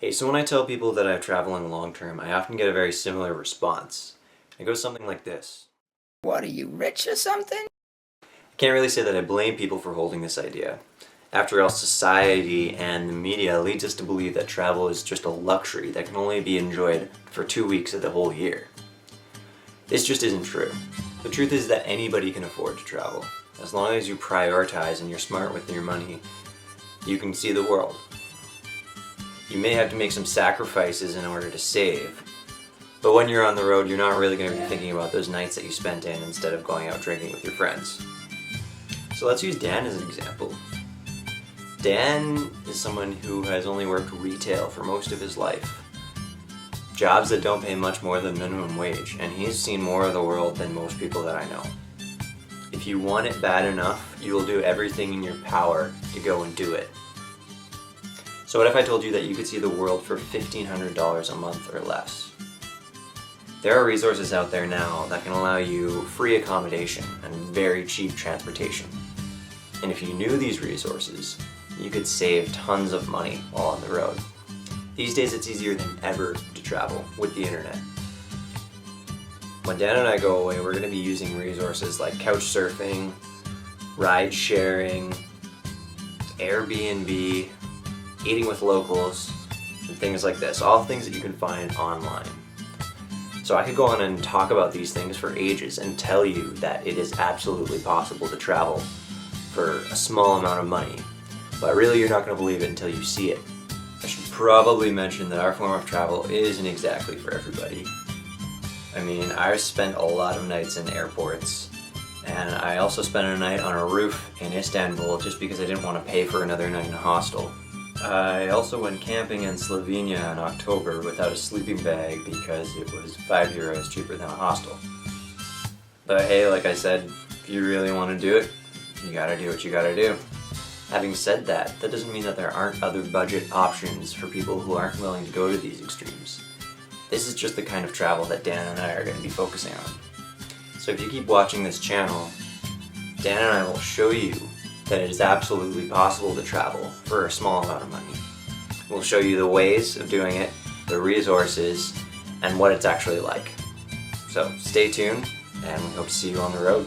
Hey, so when I tell people that I'm traveling long term, I often get a very similar response. It goes something like this. What, are you rich or something? I can't really say that I blame people for holding this idea. After all, society and the media leads us to believe that travel is just a luxury that can only be enjoyed for 2 weeks of the whole year. This just isn't true. The truth is that anybody can afford to travel. As long as you prioritize and you're smart with your money, you can see the world. You may have to make some sacrifices in order to save, but when you're on the road, you're not really going to be thinking about those nights that you spent in instead of going out drinking with your friends. So let's use Dan as an example. Dan is someone who has only worked retail for most of his life. Jobs that don't pay much more than minimum wage, and he's seen more of the world than most people that I know. If you want it bad enough, you will do everything in your power to go and do it. So what if I told you that you could see the world for $1,500 a month or less? There are resources out there now that can allow you free accommodation and very cheap transportation. And if you knew these resources, you could save tons of money while on the road. These days it's easier than ever to travel with the internet. When Dan and I go away, we're going to be using resources like couch surfing, ride sharing, Airbnb, eating with locals, and things like this. All things that you can find online. So I could go on and talk about these things for ages and tell you that it is absolutely possible to travel for a small amount of money. But really you're not going to believe it until you see it. I should probably mention that our form of travel isn't exactly for everybody. I mean, I spent a lot of nights in airports, and I also spent a night on a roof in Istanbul just because I didn't want to pay for another night in a hostel. I also went camping in Slovenia in October without a sleeping bag because it was €5 cheaper than a hostel. But hey, like I said, if you really want to do it, you gotta do what you gotta do. Having said that, that doesn't mean that there aren't other budget options for people who aren't willing to go to these extremes. This is just the kind of travel that Dan and I are going to be focusing on. So if you keep watching this channel, Dan and I will show you that it is absolutely possible to travel for a small amount of money. We'll show you the ways of doing it, the resources, and what it's actually like. So stay tuned, and we hope to see you on the road.